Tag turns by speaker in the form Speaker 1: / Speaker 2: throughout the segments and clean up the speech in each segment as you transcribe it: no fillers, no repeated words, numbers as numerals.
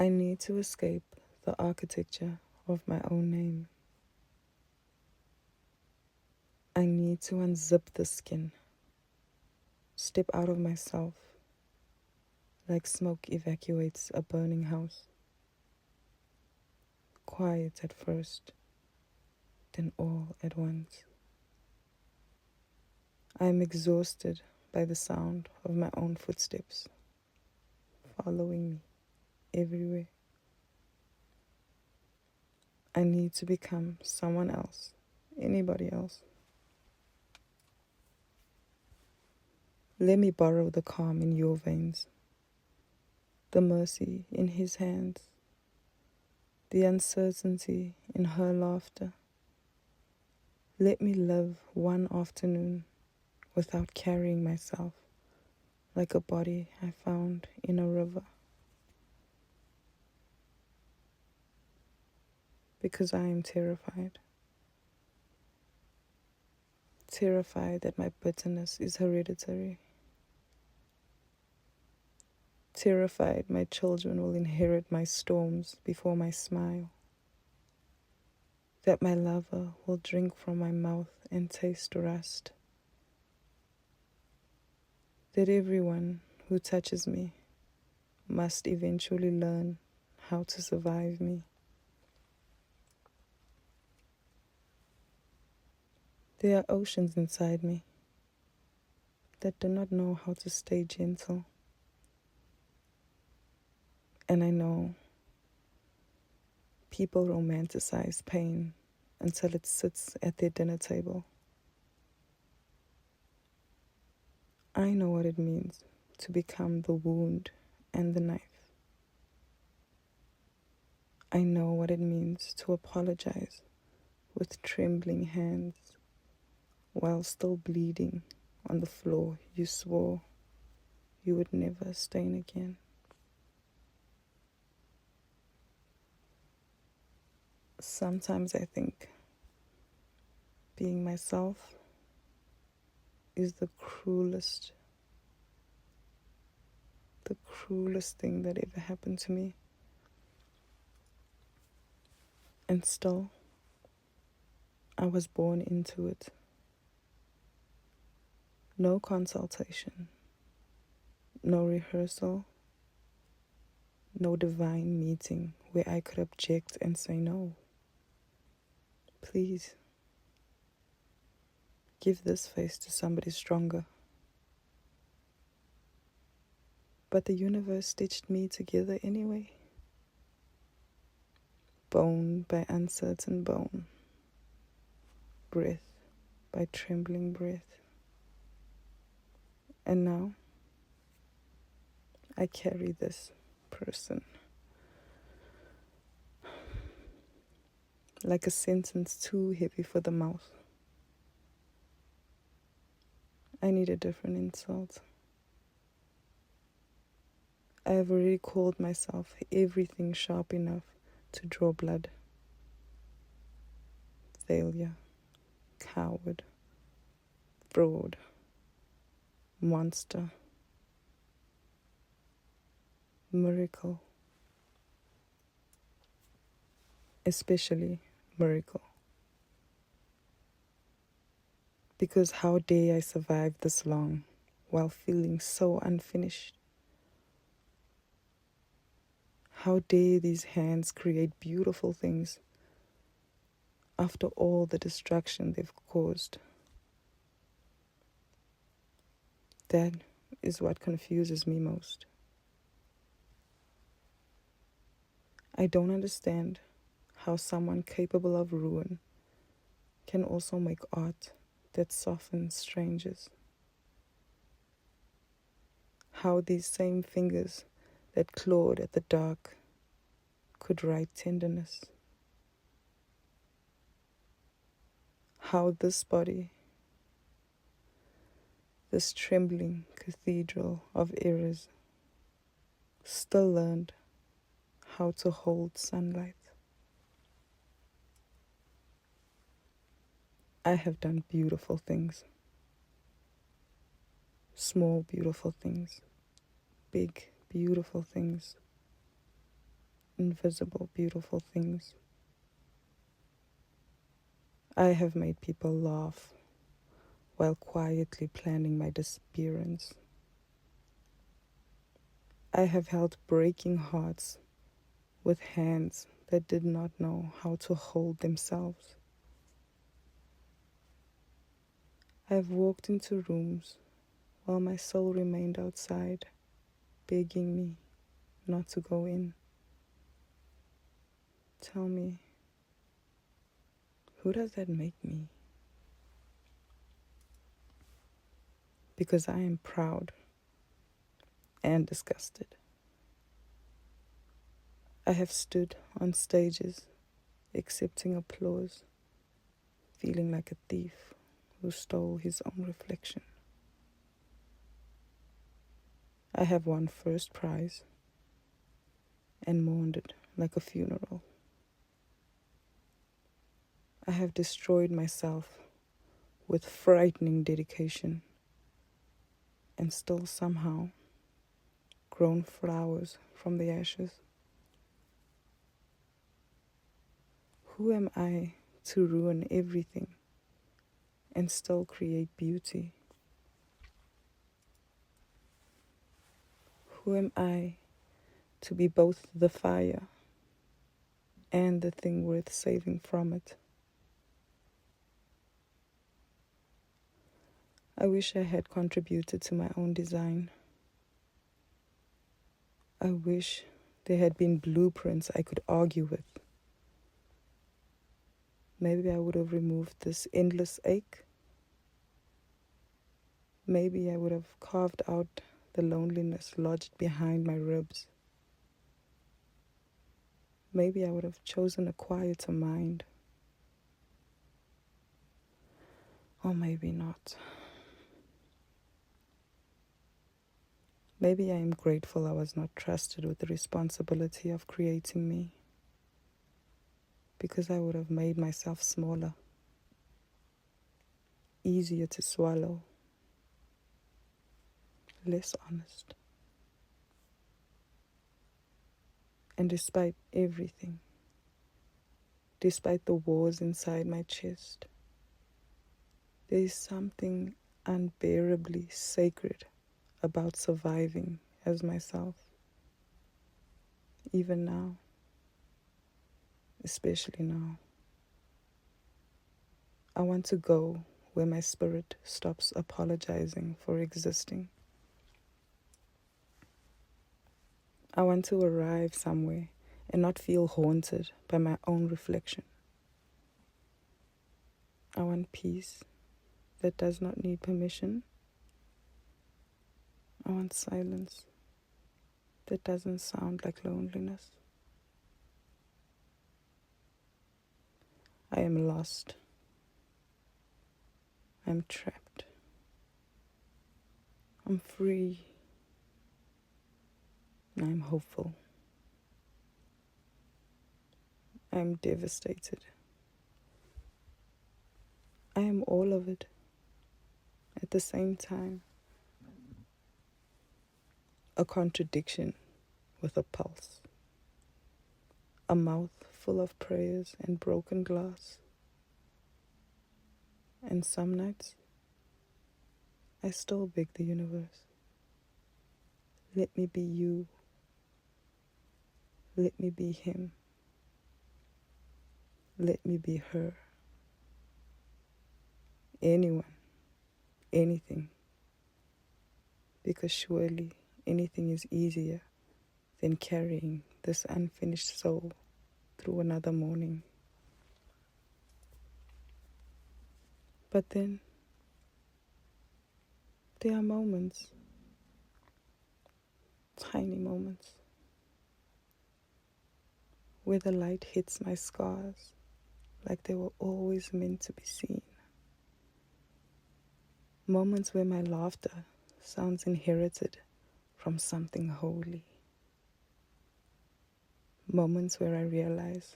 Speaker 1: I need to escape the architecture of my own name. I need to unzip the skin, step out of myself, like smoke evacuates a burning house. Quiet at first, then all at once. I am exhausted by the sound of my own footsteps, following me everywhere. I need to become someone else, anybody else. Let me borrow the calm in your veins, the mercy in his hands, the uncertainty in her laughter. Let me live one afternoon without carrying myself like a body I found in a river. Because I am terrified. Terrified that my bitterness is hereditary. Terrified my children will inherit my storms before my smile. That my lover will drink from my mouth and taste rust. That everyone who touches me must eventually learn how to survive me. There are oceans inside me that do not know how to stay gentle. And I know people romanticize pain until it sits at their dinner table. I know what it means to become the wound and the knife. I know what it means to apologize with trembling hands while still bleeding on the floor you swore you would never stain again. Sometimes I think being myself is the cruelest thing that ever happened to me. And still, I was born into it. No consultation, no rehearsal, no divine meeting where I could object and say no. Please, give this face to somebody stronger. But the universe stitched me together anyway. Bone by uncertain bone, breath by trembling breath. And now, I carry this person like a sentence too heavy for the mouth. I need a different insult. I have already called myself everything sharp enough to draw blood. Failure, coward, fraud, monster, miracle, especially miracle. Because how dare I survive this long while feeling so unfinished? How dare these hands create beautiful things after all the destruction they've caused? That is what confuses me most. I don't understand how someone capable of ruin can also make art that softens strangers. How these same fingers that clawed at the dark could write tenderness. How this body, this trembling cathedral of errors, still learned how to hold sunlight. I have done beautiful things. Small, beautiful things. Big, beautiful things. invisible, beautiful things. I have made people laugh while quietly planning my disappearance. I have held breaking hearts with hands that did not know how to hold themselves. I have walked into rooms while my soul remained outside, begging me not to go in. Tell me, who does that make me? Because I am proud and disgusted. I have stood on stages, accepting applause, feeling like a thief who stole his own reflection. I have won first prize and mourned it like a funeral. I have destroyed myself with frightening dedication and still somehow grown flowers from the ashes. Who am I to ruin everything and still create beauty? Who am I to be both the fire and the thing worth saving from it? I wish I had contributed to my own design. I wish there had been blueprints I could argue with. Maybe I would have removed this endless ache. Maybe I would have carved out the loneliness lodged behind my ribs. Maybe I would have chosen a quieter mind. Or maybe not. Maybe I am grateful I was not trusted with the responsibility of creating me, because I would have made myself smaller, easier to swallow, less honest. And despite everything, despite the wars inside my chest, there is something unbearably sacred about surviving as myself. Even now, especially now, I want to go where my spirit stops apologizing for existing. I want to arrive somewhere and not feel haunted by my own reflection. I want peace that does not need permission. I want silence that doesn't sound like loneliness. I am lost. I'm trapped. I'm free. I'm hopeful. I'm devastated. I am all of it at the same time. A contradiction with a pulse. A mouth full of prayers and broken glass. And some nights, I still beg the universe, let me be you. Let me be him. Let me be her. Anyone, anything. Because surely anything is easier than carrying this unfinished soul through another morning. But then, there are moments, tiny moments, where the light hits my scars like they were always meant to be seen. Moments where my laughter sounds inherited from something holy. Moments where I realize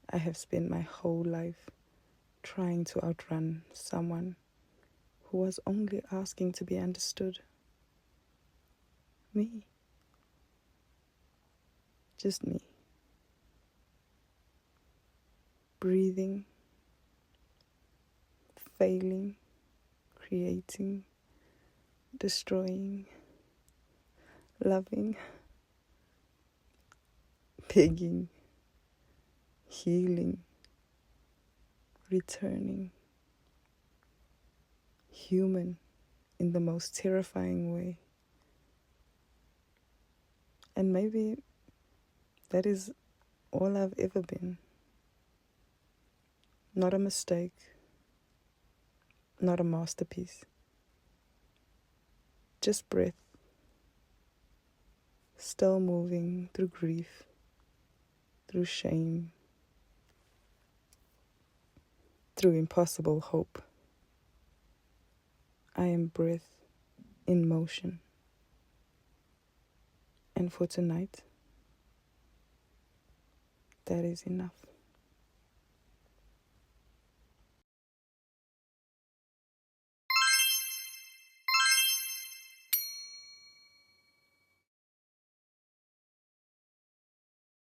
Speaker 1: I have spent my whole life trying to outrun someone who was only asking to be understood. Me. Just me. breathing, failing, creating, destroying, loving, begging, healing, returning, human in the most terrifying way. And maybe that is all I've ever been. Not a mistake, not a masterpiece. Just breath, still moving through grief, through shame, through impossible hope. I am breath in motion. And for tonight, that is enough.